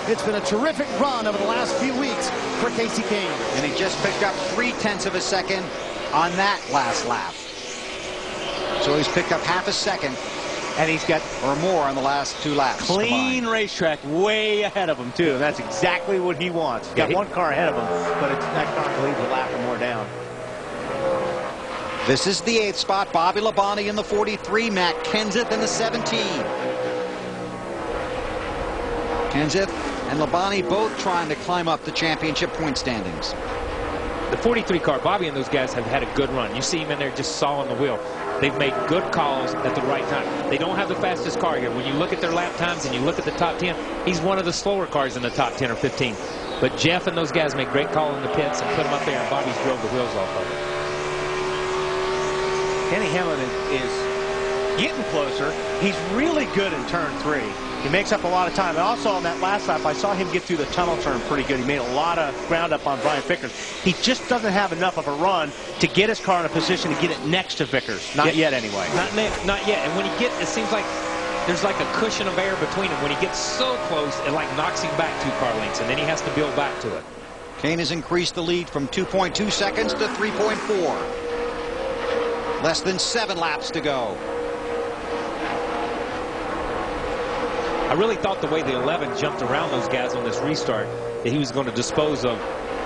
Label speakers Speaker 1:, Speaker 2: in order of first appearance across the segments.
Speaker 1: It's been a terrific run over the last few weeks for Kasey Kahne.
Speaker 2: And he just picked up 0.3 of a second on that last lap. So he's picked up half a second, and he's got or more on the last 2 laps.
Speaker 3: Clean
Speaker 2: combined.
Speaker 3: racetrack, way ahead of him, too. That's exactly what he wants. He's got one car ahead of him, but that car leaves a lap or more down.
Speaker 2: This is the 8th spot. Bobby Labonte in the 43, Matt Kenseth in the 17. Kenseth and Labonte both trying to climb up the championship point standings.
Speaker 4: The 43 car, Bobby and those guys have had a good run. You see him in there just sawing the wheel. They've made good calls at the right time. They don't have the fastest car here. When you look at their lap times and you look at the top 10, he's one of the slower cars in the top 10 or 15. But Jeff and those guys make great call in the pits and put him up there, and Bobby's drove the wheels off of it.
Speaker 3: Denny Hamlin is getting closer. He's really good in turn 3. He makes up a lot of time. And also on that last lap, I saw him get through the tunnel turn pretty good. He made a lot of ground up on Brian Vickers. He just doesn't have enough of a run to get his car in a position to get it next to Vickers. Not yet, anyway.
Speaker 4: Not yet. And when he gets, it seems like there's like a cushion of air between them. When he gets so close, it like knocks him back 2 car lengths, and then he has to build back to it.
Speaker 2: Kahne has increased the lead from 2.2 seconds to 3.4. Less than 7 laps to go.
Speaker 4: I really thought the way the 11 jumped around those guys on this restart that he was going to dispose of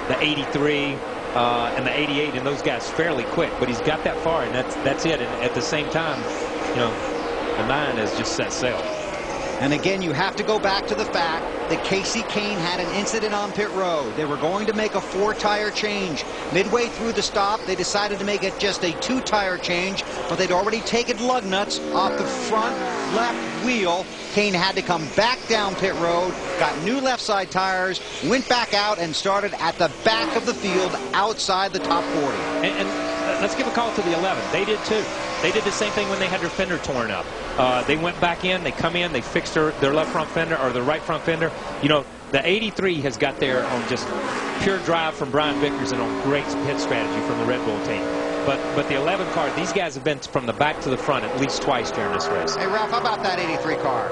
Speaker 4: the 83 and the 88 and those guys fairly quick, but he's got that far, and that's it. And at the same time, you know, the 9 has just set sail.
Speaker 2: And again, you have to go back to the fact that Kasey Kahne had an incident on pit road. They were going to make a 4-tire change. Midway through the stop, they decided to make it just a 2-tire change, but they'd already taken lug nuts off the front left wheel. Kahne had to come back down pit road, got new left side tires, went back out, and started at the back of the field outside the top 40.
Speaker 4: And let's give a call to the 11. They did too. They did the same thing when they had their fender torn up. They went back in, they come in, they fixed their left front fender or their right front fender. You know, the 83 has got there on just pure drive from Brian Vickers and on great pit strategy from the Red Bull team. But the 11 car, these guys have been from the back to the front at least twice during this race.
Speaker 2: Hey, Ralph, how about that 83 car?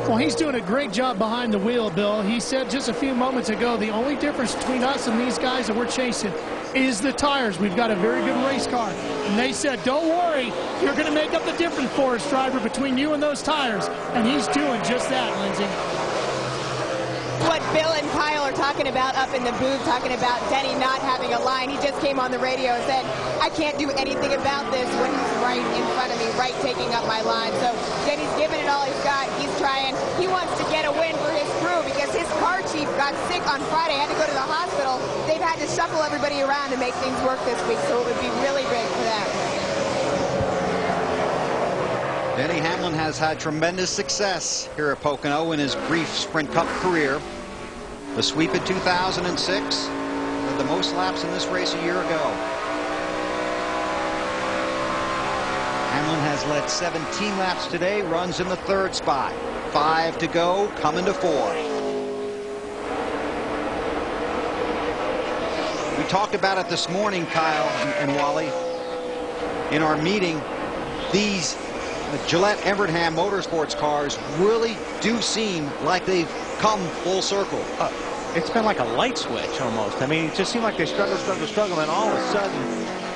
Speaker 1: Well, he's doing a great job behind the wheel, Bill. He said just a few moments ago, the only difference between us and these guys that we're chasing is the tires. We've got a very good race car. And they said, don't worry, you're going to make up the difference for us, driver, between you and those tires. And he's doing just that, Lindsay.
Speaker 5: What Bill and Kyle are talking about up in the booth, talking about Denny not having a line. He just came on the radio and said, I can't do anything about this when he's right in front of me, right taking up my line. So Denny's giving it all he's got. He's trying. He wants to get a win for his crew because his car chief got sick on Friday, had to go to the hospital. They've had to shuffle everybody around to make things work this week, so it would be really big for them.
Speaker 2: Denny Hamlin has had tremendous success here at Pocono in his brief Sprint Cup career. The sweep in 2006, had the most laps in this race a year ago. Hamlin has led 17 laps today, runs in the 3rd spot. 5 to go, coming to 4. We talked about it this morning, Kyle and Wally, in our meeting. These Gillette Evernham Motorsports cars really do seem like they've come full circle.
Speaker 3: It's been like a light switch almost. I mean, it just seemed like they struggled, and all of a sudden,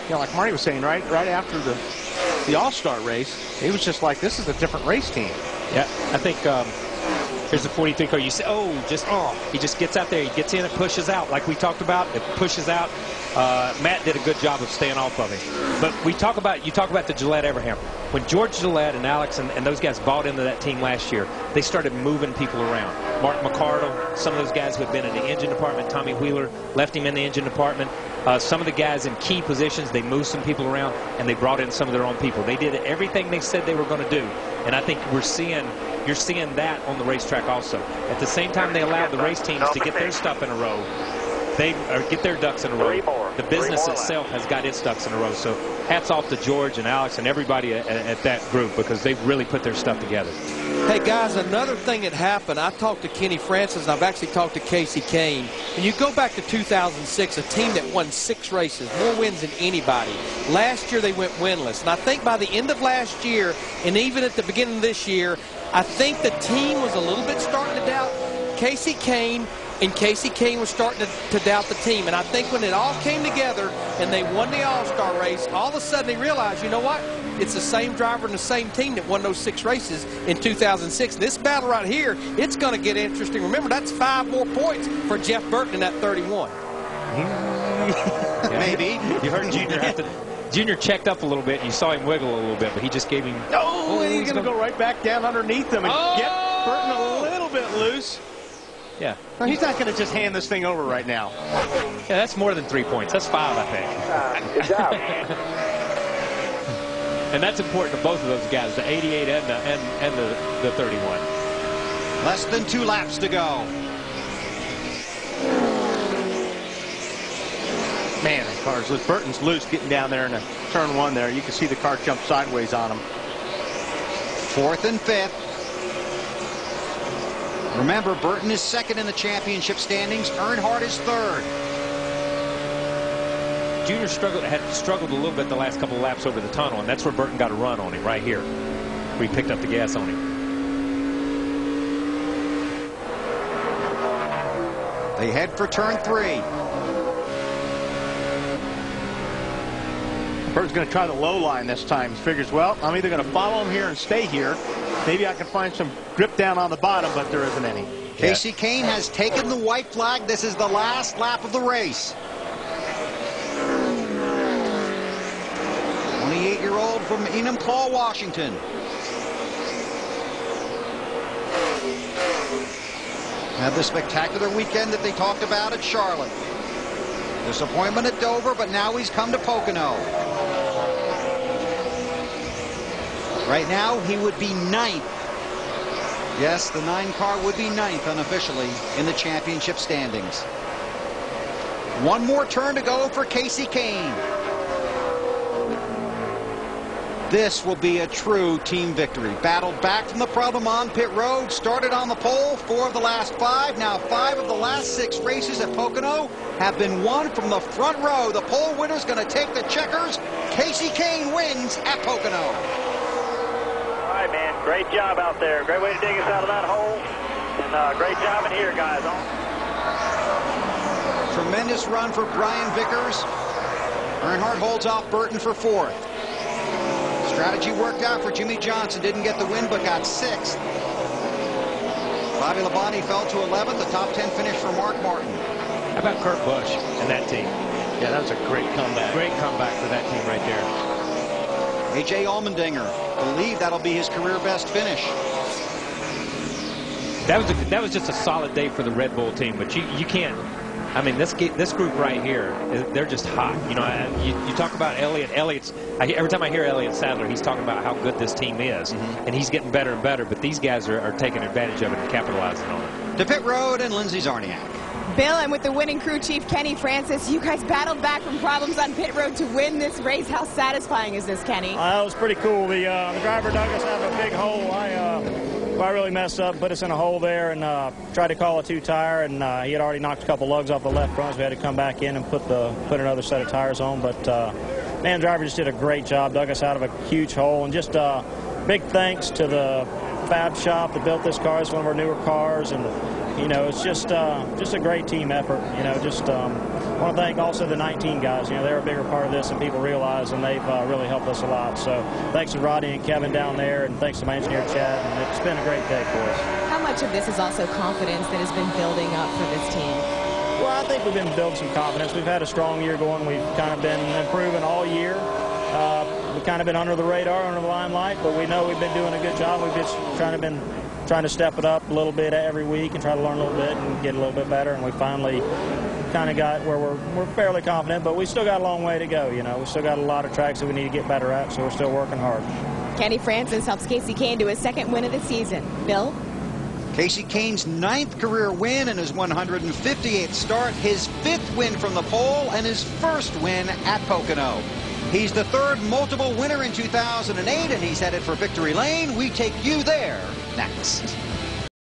Speaker 3: you know, like Marty was saying, right after the All-Star race, it was just like, this is a different race team.
Speaker 4: Yeah, I think here's the 43 car. You say, he just gets out there, he gets in, it pushes out, like we talked about. It pushes out. Matt did a good job of staying off of him. But you talk about the Gillette Evernham. When George Gillette and Alex and those guys bought into that team last year, they started moving people around. Mark McCardle, some of those guys who had been in the engine department, Tommy Wheeler left him in the engine department. Some of the guys in key positions, they moved some people around, and they brought in some of their own people. They did everything they said they were going to do, and I think you're seeing that on the racetrack also. At the same time they allowed the race teams to get their stuff in a row, get their ducks in a row. The business itself has got its ducks in a row. So hats off to George and Alex and everybody at that group, because they've really put their stuff together.
Speaker 6: Hey guys, another thing that happened, I talked to Kenny Francis and I've actually talked to Kasey Kahne. And you go back to 2006, a team that won 6 races, more wins than anybody. Last year they went winless. And I think by the end of last year, and even at the beginning of this year, I think the team was a little bit starting to doubt Casey Kane, and Casey Kane was starting to doubt the team. And I think when it all came together and they won the All-Star race, all of a sudden they realized, you know what? It's the same driver and the same team that won those 6 races in 2006. This battle right here, it's going to get interesting. Remember, that's 5 more points for Jeff Burton in that 31.
Speaker 2: Maybe.
Speaker 4: You heard Junior Junior checked up a little bit, and you saw him wiggle a little bit, but he just gave him...
Speaker 3: Oh, and he's going to go right back down underneath him and get Burton a little bit loose.
Speaker 4: Yeah.
Speaker 3: No, he's not going to just hand this thing over right now.
Speaker 4: Yeah, that's more than 3 points. That's 5, I think.
Speaker 7: Good job.
Speaker 4: And that's important to both of those guys, the 88 and the 31.
Speaker 2: Less than 2 laps to go.
Speaker 3: Man, that car's loose. Burton's loose getting down there in a turn 1 there. You can see the car jump sideways on him.
Speaker 2: 4th and 5th. Remember, Burton is 2nd in the championship standings. Earnhardt is 3rd.
Speaker 4: Junior had struggled a little bit the last couple of laps over the tunnel, and that's where Burton got a run on him right here, where he picked up the gas on him.
Speaker 2: They head for turn 3.
Speaker 3: Burton's going to try the low line this time. He figures, well, I'm either going to follow him here and stay here. Maybe I can find some grip down on the bottom, but there isn't any.
Speaker 2: Casey Kane has taken the white flag. This is the last lap of the race. 28-year-old from Enumclaw, Washington. Had the spectacular weekend that they talked about at Charlotte. Disappointment at Dover, but now he's come to Pocono. Right now, he would be 9th. Yes, the 9 car would be 9th unofficially in the championship standings. 1 more turn to go for Casey Kane. This will be a true team victory. Battled back from the problem on pit road, started on the pole, 4 of the last 5. Now 5 of the last 6 races at Pocono have been won from the front row. The pole winner's going to take the checkers. Casey Kane wins at Pocono.
Speaker 7: All right, man. Great job out there. Great way to dig us out of that hole. And great job in here, guys.
Speaker 2: Tremendous run for Brian Vickers. Earnhardt holds off Burton for 4th. Strategy worked out for Jimmy Johnson. Didn't get the win, but got 6th. Bobby Labonte fell to 11th. The top 10 finish for Mark Martin.
Speaker 4: How about Kurt Busch and that team?
Speaker 3: Yeah, that was a great comeback.
Speaker 4: Great comeback for that team right there.
Speaker 2: A.J. Allmendinger, believe that'll be his career best finish.
Speaker 4: That was just a solid day for the Red Bull team, but you can't. I mean, this group right here, they're just hot. You know, you talk about Elliott. Every time I hear Elliott Sadler, he's talking about how good this team is, and he's getting better and better. But these guys are taking advantage of it and capitalizing on it.
Speaker 2: To pit road and Lindsey Zarniak.
Speaker 5: Bill, and with the winning crew chief, Kenny Francis, you guys battled back from problems on pit road to win this race. How satisfying is this, Kenny?
Speaker 8: That was pretty cool. The driver dug us out of a big hole. I really messed up, put us in a hole there, and tried to call a 2-tire, and he had already knocked a couple lugs off the left front, so we had to come back in and put another set of tires on. But man, driver just did a great job, dug us out of a huge hole, and just big thanks to the fab shop that built this car. It's one of our newer cars, and you know, it's just a great team effort. You know, just want to thank also the 19 guys. You know, they're a bigger part of this than people realize, and they've really helped us a lot. So thanks to Rodney and Kevin down there, and thanks to my engineer Chad. And it's been a great day for us.
Speaker 5: How much of this is also confidence that has been building up for this team?
Speaker 8: Well, I think we've been building some confidence. We've had a strong year going. We've kind of been improving all year. We've kind of been under the radar, under the limelight, but we know we've been doing a good job. We've just trying to step it up a little bit every week and try to learn a little bit and get a little bit better. And we finally kind of got where we're fairly confident, but we still got a long way to go. You know, we still got a lot of tracks that we need to get better at, so we're still working hard.
Speaker 5: Kenny Francis helps Casey Kane to his 2nd win of the season. Bill?
Speaker 2: Casey Kane's 9th career win and his 158th start, his 5th win from the pole, and his 1st win at Pocono. He's the 3rd multiple winner in 2008, and he's headed for victory lane. We take you there next.